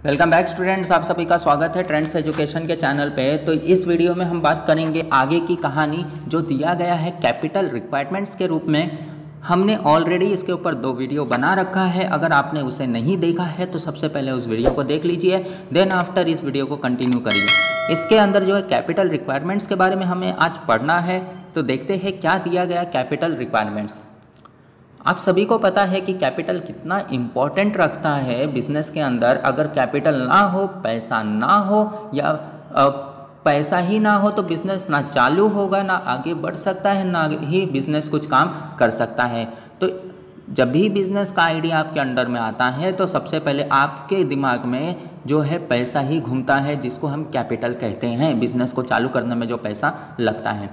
Welcome back students, आप सभी का स्वागत है ट्रेंड्स एजुकेशन के चैनल पे। तो इस वीडियो में हम बात करेंगे आगे की कहानी जो दिया गया है कैपिटल रिक्वायरमेंट्स के रूप में। हमने ऑलरेडी इसके ऊपर 2 वीडियो बना रखा है। अगर आपने उसे नहीं देखा है तो सबसे पहले उस वीडियो को देख लीजिए, देन आफ्टर इस वीडियो को कंटिन्यू करिए। इसके अंदर जो है कैपिटल रिक्वायरमेंट्स के बारे में हमें आज पढ़ना है। तो देखते हैं क्या दिया गया कैपिटल रिक्वायरमेंट्स। आप सभी को पता है कि कैपिटल कितना इम्पोर्टेंट रखता है बिजनेस के अंदर। अगर कैपिटल ना हो, पैसा ना हो या पैसा ही ना हो तो बिजनेस ना चालू होगा, ना आगे बढ़ सकता है, ना ही बिजनेस कुछ काम कर सकता है। तो जब भी बिजनेस का आइडिया आपके अंडर में आता है तो सबसे पहले आपके दिमाग में जो है पैसा ही घूमता है, जिसको हम कैपिटल कहते हैं। बिजनेस को चालू करने में जो पैसा लगता है।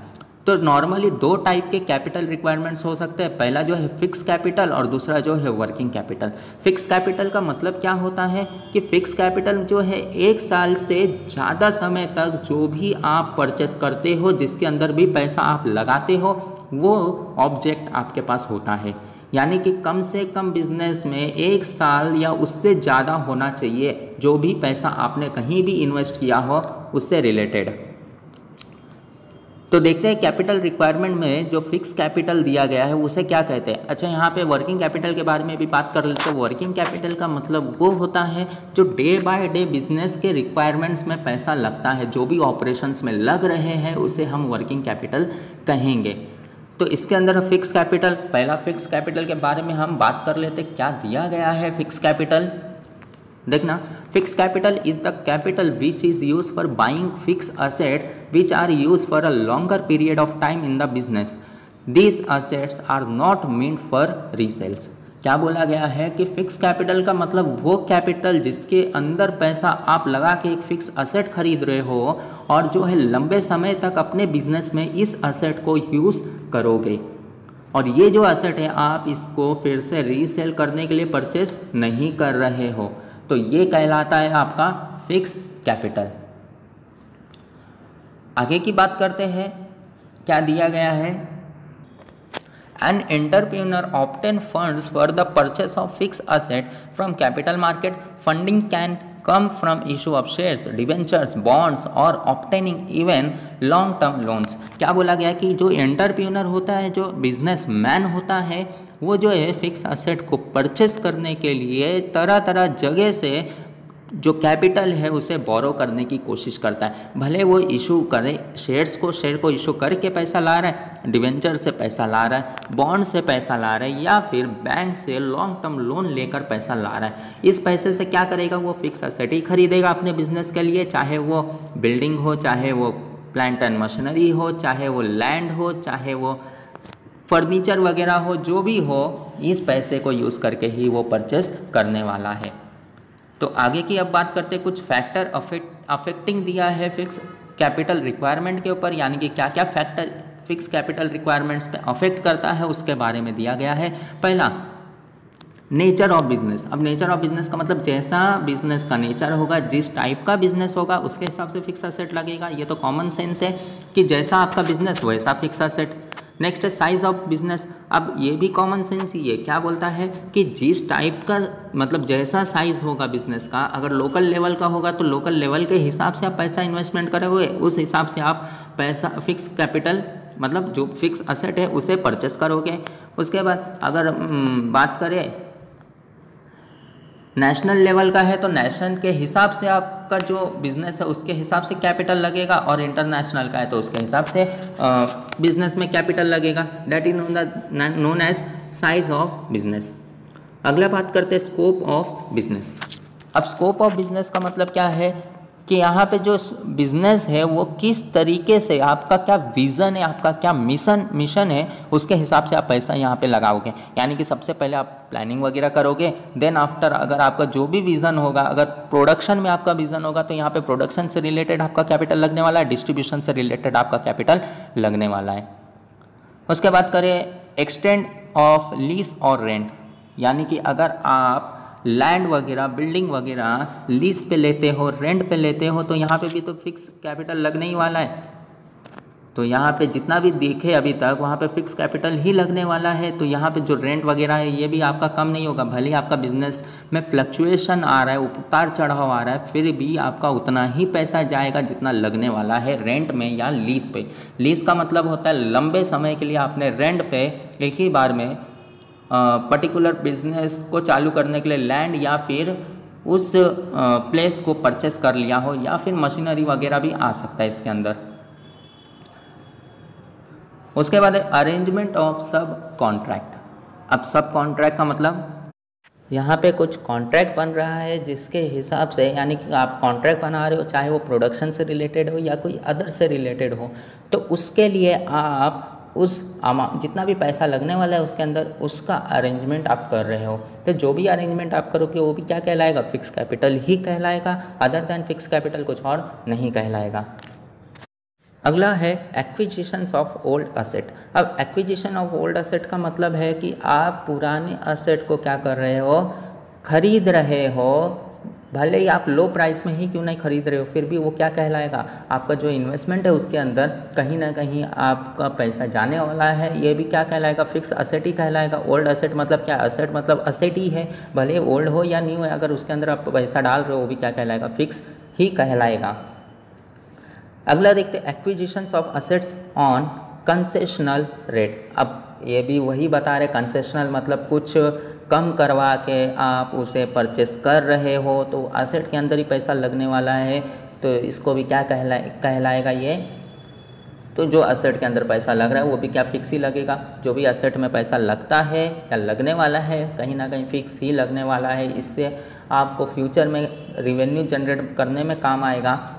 तो नॉर्मली 2 टाइप के कैपिटल रिक्वायरमेंट्स हो सकते हैं। पहला जो है फिक्स कैपिटल और दूसरा जो है वर्किंग कैपिटल। फिक्स कैपिटल का मतलब क्या होता है कि फिक्स कैपिटल जो है 1 साल से ज़्यादा समय तक जो भी आप परचेस करते हो, जिसके अंदर भी पैसा आप लगाते हो, वो ऑब्जेक्ट आपके पास होता है। यानी कि कम से कम बिजनेस में 1 साल या उससे ज़्यादा होना चाहिए जो भी पैसा आपने कहीं भी इन्वेस्ट किया हो उससे रिलेटेड। तो देखते हैं कैपिटल रिक्वायरमेंट में जो फिक्स कैपिटल दिया गया है उसे क्या कहते हैं। अच्छा, यहाँ पे वर्किंग कैपिटल के बारे में भी बात कर लेते हैं। वर्किंग कैपिटल का मतलब वो होता है जो डे बाय डे बिजनेस के रिक्वायरमेंट्स में पैसा लगता है, जो भी ऑपरेशंस में लग रहे हैं उसे हम वर्किंग कैपिटल कहेंगे। तो इसके अंदर फिक्स कैपिटल, पहला फिक्स कैपिटल के बारे में हम बात कर लेते हैं। क्या दिया गया है फिक्स कैपिटल, देखना। Fix capital is the capital which is use for buying fix asset which are use for a longer period of time in the business. These assets are not meant for resales. क्या बोला गया है कि fix capital का मतलब वो capital जिसके अंदर पैसा आप लगा के एक फिक्स असेट खरीद रहे हो और जो है लंबे समय तक अपने बिजनेस में इस असेट को यूज़ करोगे, और ये जो असेट है आप इसको फिर से रीसेल करने के लिए परचेस नहीं कर रहे हो, तो ये कहलाता है आपका फिक्स कैपिटल। आगे की बात करते हैं, क्या दिया गया है। An entrepreneur obtain funds for the purchase of fix asset from capital market. Funding can come from issue of shares, debentures, bonds और obtaining even long term loans. क्या बोला गया कि जो एंटरप्रेन्योर होता है, जो बिजनेसमैन होता है, वो जो है फिक्स असेट को परचेस करने के लिए तरह तरह जगह से जो कैपिटल है उसे बोरो करने की कोशिश करता है। भले वो इशू करे शेयर को इशू करके पैसा ला रहा है, डिवेंचर से पैसा ला रहा है, बॉन्ड से पैसा ला रहा है, या फिर बैंक से लॉन्ग टर्म लोन लेकर पैसा ला रहा है। इस पैसे से क्या करेगा, वो फिक्स असेट ही खरीदेगा अपने बिजनेस के लिए, चाहे वो बिल्डिंग हो, चाहे वो प्लांट एंड मशीनरी हो, चाहे वो लैंड हो, चाहे वो फर्नीचर वगैरह हो, जो भी हो, इस पैसे को यूज़ करके ही वो परचेस करने वाला है। तो आगे की अब बात करते हैं, कुछ फैक्टर अफेक्टिंग दिया है फिक्स कैपिटल रिक्वायरमेंट के ऊपर, यानी कि क्या क्या फैक्टर फिक्स कैपिटल रिक्वायरमेंट्स पे अफेक्ट करता है उसके बारे में दिया गया है। पहला, नेचर ऑफ बिजनेस। अब नेचर ऑफ बिजनेस का मतलब जैसा बिजनेस का नेचर होगा, जिस टाइप का बिजनेस होगा उसके हिसाब से फिक्स असेट लगेगा। ये तो कॉमन सेंस है कि जैसा आपका बिजनेस वैसा फिक्स असेट। नेक्स्ट है साइज ऑफ बिजनेस। अब ये भी कॉमन सेंस ही है, क्या बोलता है कि जिस टाइप का मतलब जैसा साइज होगा बिजनेस का, अगर लोकल लेवल का होगा तो लोकल लेवल के हिसाब से आप पैसा इन्वेस्टमेंट करोगे, उस हिसाब से आप पैसा फिक्स कैपिटल मतलब जो फिक्स असेट है उसे परचेस करोगे। उसके बाद अगर बात करें नेशनल लेवल का है तो नेशन के हिसाब से आपका जो बिजनेस है उसके हिसाब से कैपिटल लगेगा, और इंटरनेशनल का है तो उसके हिसाब से बिजनेस में कैपिटल लगेगा। That is known as size of business. अगला बात करते हैं स्कोप ऑफ बिजनेस। अब स्कोप ऑफ बिजनेस का मतलब क्या है कि यहाँ पे जो बिजनेस है वो किस तरीके से, आपका क्या विज़न है, आपका क्या मिशन है, उसके हिसाब से आप पैसा यहाँ पे लगाओगे। यानी कि सबसे पहले आप प्लानिंग वगैरह करोगे, देन आफ्टर अगर आपका जो भी विज़न होगा, अगर प्रोडक्शन में आपका विज़न होगा तो यहाँ पे प्रोडक्शन से रिलेटेड आपका कैपिटल लगने वाला है, डिस्ट्रीब्यूशन से रिलेटेड आपका कैपिटल लगने वाला है। उसके बाद करें एक्सटेंड ऑफ लीज और रेंट। यानी कि अगर आप लैंड वगैरह, बिल्डिंग वगैरह लीज पे लेते हो, रेंट पे लेते हो, तो यहाँ पे भी तो फिक्स कैपिटल लगने ही वाला है। तो यहाँ पे जितना भी देखे अभी तक वहाँ पे फिक्स कैपिटल ही लगने वाला है। तो यहाँ पे जो रेंट वगैरह है ये भी आपका कम नहीं होगा, भले ही आपका बिजनेस में फ्लक्चुएशन आ रहा है, उतार चढ़ाव आ रहा है, फिर भी आपका उतना ही पैसा जाएगा जितना लगने वाला है रेंट में या लीज पे। लीज का मतलब होता है लंबे समय के लिए आपने रेंट पे एक ही बार में पर्टिकुलर बिजनेस को चालू करने के लिए लैंड या फिर उस प्लेस को परचेस कर लिया हो, या फिर मशीनरी वगैरह भी आ सकता है इसके अंदर। उसके बाद है अरेंजमेंट ऑफ सब कॉन्ट्रैक्ट। अब सब कॉन्ट्रैक्ट का मतलब यहाँ पे कुछ कॉन्ट्रैक्ट बन रहा है जिसके हिसाब से, यानी कि आप कॉन्ट्रैक्ट बना रहे हो, चाहे वो प्रोडक्शन से रिलेटेड हो या कोई अदर से रिलेटेड हो, तो उसके लिए आप उस अमाउंट जितना भी पैसा लगने वाला है उसके अंदर उसका अरेंजमेंट आप कर रहे हो। तो जो भी अरेंजमेंट आप करोगे वो भी क्या कहलाएगा, फिक्स कैपिटल ही कहलाएगा, अदर देन फिक्स कैपिटल कुछ और नहीं कहलाएगा। अगला है एक्विजिशंस ऑफ ओल्ड असेट। अब एक्विजिशन ऑफ ओल्ड असेट का मतलब है कि आप पुराने असेट को क्या कर रहे हो, खरीद रहे हो, भले ही आप लो प्राइस में ही क्यों नहीं खरीद रहे हो, फिर भी वो क्या कहलाएगा, आपका जो इन्वेस्टमेंट है उसके अंदर कहीं ना कहीं आपका पैसा जाने वाला है, ये भी क्या कहलाएगा, फिक्स असेट ही कहलाएगा। ओल्ड असेट मतलब क्या, असेट मतलब असेट ही है, भले ओल्ड हो या न्यू है, अगर उसके अंदर आप पैसा डाल रहे हो वो भी क्या कहलाएगा, फिक्स ही कहलाएगा। अगला देखते हैं acquisitions of assets on concessional rate. अब ये भी वही बता रहे, कंसेशनल मतलब कुछ कम करवा के आप उसे परचेस कर रहे हो, तो असेट के अंदर ही पैसा लगने वाला है, तो इसको भी क्या कहलाएगा ये, तो जो असेट के अंदर पैसा लग रहा है वो भी क्या फिक्स ही लगेगा। जो भी असेट में पैसा लगता है या लगने वाला है कहीं ना कहीं फिक्स ही लगने वाला है, इससे आपको फ्यूचर में रिवेन्यू जनरेट करने में काम आएगा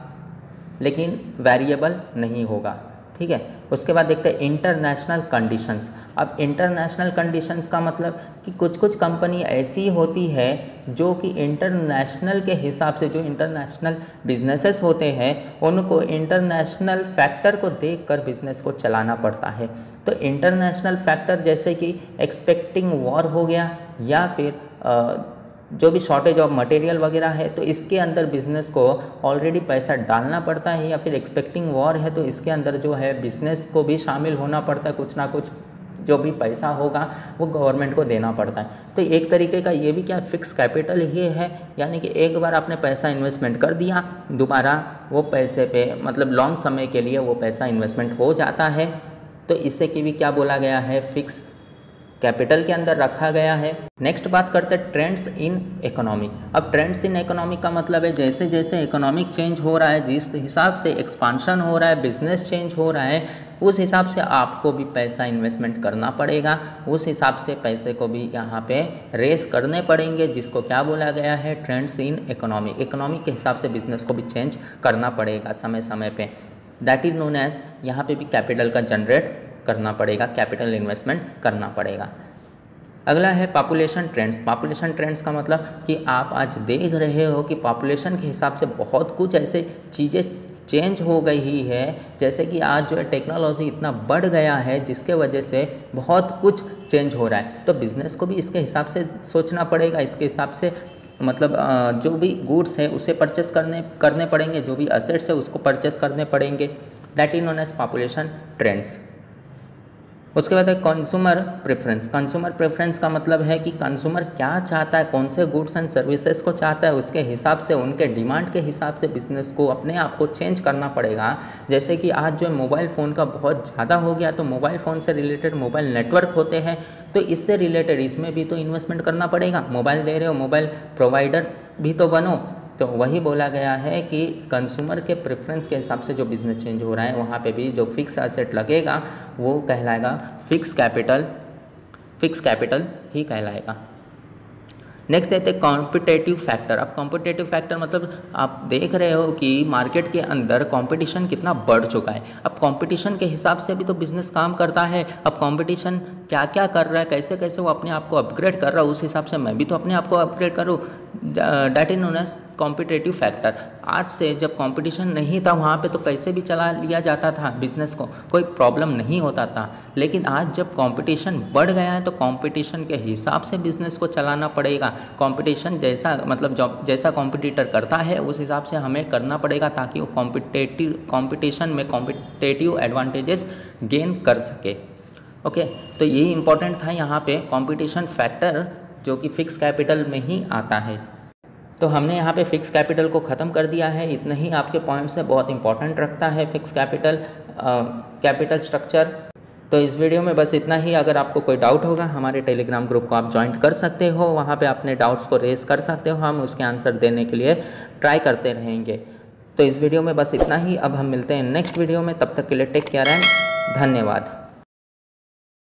लेकिन वेरिएबल नहीं होगा, ठीक है। उसके बाद देखते हैं इंटरनेशनल कंडीशंस। अब इंटरनेशनल कंडीशंस का मतलब कि कुछ कुछ कंपनी ऐसी होती है जो कि इंटरनेशनल के हिसाब से, जो इंटरनेशनल बिजनेसेस होते हैं उनको इंटरनेशनल फैक्टर को देखकर बिजनेस को चलाना पड़ता है। तो इंटरनेशनल फैक्टर जैसे कि एक्सपेक्टिंग वॉर हो गया, या फिर जो भी शॉर्टेज ऑफ मटेरियल वगैरह है, तो इसके अंदर बिज़नेस को ऑलरेडी पैसा डालना पड़ता है, या फिर एक्सपेक्टिंग वॉर है तो इसके अंदर जो है बिज़नेस को भी शामिल होना पड़ता है, कुछ ना कुछ जो भी पैसा होगा वो गवर्नमेंट को देना पड़ता है। तो एक तरीके का ये भी क्या फिक्स कैपिटल ही है, यानी कि एक बार आपने पैसा इन्वेस्टमेंट कर दिया, दोबारा वो पैसे पे मतलब लॉन्ग समय के लिए वो पैसा इन्वेस्टमेंट हो जाता है, तो इसे की भी क्या बोला गया है, फिक्स कैपिटल के अंदर रखा गया है। नेक्स्ट बात करते हैं ट्रेंड्स इन इकोनॉमी। अब ट्रेंड्स इन इकोनॉमी का मतलब है जैसे जैसे इकोनॉमिक चेंज हो रहा है, जिस हिसाब से एक्सपांशन हो रहा है, बिजनेस चेंज हो रहा है, उस हिसाब से आपको भी पैसा इन्वेस्टमेंट करना पड़ेगा, उस हिसाब से पैसे को भी यहाँ पे रेस करने पड़ेंगे, जिसको क्या बोला गया है, ट्रेंड्स इन इकोनॉमी। इकोनॉमी के हिसाब से बिजनेस को भी चेंज करना पड़ेगा समय समय पे, दैट इज नोन एज, यहाँ पे भी कैपिटल का जनरेट करना पड़ेगा, कैपिटल इन्वेस्टमेंट करना पड़ेगा। अगला है पॉपुलेशन ट्रेंड्स। पॉपुलेशन ट्रेंड्स का मतलब कि आप आज देख रहे हो कि पॉपुलेशन के हिसाब से बहुत कुछ ऐसे चीज़ें चेंज हो गई है, जैसे कि आज जो है टेक्नोलॉजी इतना बढ़ गया है जिसके वजह से बहुत कुछ चेंज हो रहा है, तो बिज़नेस को भी इसके हिसाब से सोचना पड़ेगा, इसके हिसाब से मतलब जो भी गुड्स है उसे परचेस करने पड़ेंगे, जो भी असेट्स है उसको परचेस करने पड़ेंगे, that is known as population trends. उसके बाद है कंज्यूमर प्रेफरेंस। कंज्यूमर प्रेफरेंस का मतलब है कि कंज्यूमर क्या चाहता है, कौन से गुड्स एंड सर्विसेज को चाहता है, उसके हिसाब से, उनके डिमांड के हिसाब से बिजनेस को अपने आप को चेंज करना पड़ेगा। जैसे कि आज जो है मोबाइल फ़ोन का बहुत ज़्यादा हो गया, तो मोबाइल फ़ोन से रिलेटेड मोबाइल नेटवर्क होते हैं, तो इससे रिलेटेड इसमें भी तो इन्वेस्टमेंट करना पड़ेगा। मोबाइल दे रहे हो, मोबाइल प्रोवाइडर भी तो बनो, तो वही बोला गया है कि कंज्यूमर के प्रेफरेंस के हिसाब से जो बिज़नेस चेंज हो रहा है वहाँ पे भी जो फिक्स एसेट लगेगा वो कहलाएगा फिक्स कैपिटल ही कहलाएगा। नेक्स्ट देते हैं कॉम्पिटेटिव फैक्टर। अब कॉम्पिटेटिव फैक्टर मतलब आप देख रहे हो कि मार्केट के अंदर कंपटीशन कितना बढ़ चुका है। अब कंपटीशन के हिसाब से भी तो बिज़नेस काम करता है। अब कंपटीशन क्या क्या कर रहा है, कैसे कैसे वो अपने आप को अपग्रेड कर रहा है, उस हिसाब से मैं भी तो अपने आप को अपग्रेड करूँ। That is known as competitive factor. आज से जब कंपटीशन नहीं था वहाँ पे तो कैसे भी चला लिया जाता था बिजनेस को, कोई प्रॉब्लम नहीं होता था। लेकिन आज जब कंपटीशन बढ़ गया है तो कंपटीशन के हिसाब से बिजनेस को चलाना पड़ेगा। कंपटीशन जैसा मतलब जैसा कॉम्पिटिटर करता है उस हिसाब से हमें करना पड़ेगा, ताकि वो कंपटीशन में कॉम्पिटेटिव एडवांटेजेस गेन कर सके। ओके, तो यही इंपॉर्टेंट था यहाँ पे कंपटीशन फैक्टर, जो कि फिक्स कैपिटल में ही आता है। तो हमने यहाँ पे फिक्स कैपिटल को ख़त्म कर दिया है। इतना ही आपके पॉइंट से बहुत इंपॉर्टेंट रखता है फिक्स कैपिटल, कैपिटल स्ट्रक्चर। तो इस वीडियो में बस इतना ही। अगर आपको कोई डाउट होगा हमारे टेलीग्राम ग्रुप को आप ज्वाइन कर सकते हो, वहाँ पे अपने डाउट्स को रेज कर सकते हो, हम उसके आंसर देने के लिए ट्राई करते रहेंगे। तो इस वीडियो में बस इतना ही। अब हम मिलते हैं नेक्स्ट वीडियो में, तब तक के लिए टेक केयर एंड धन्यवाद।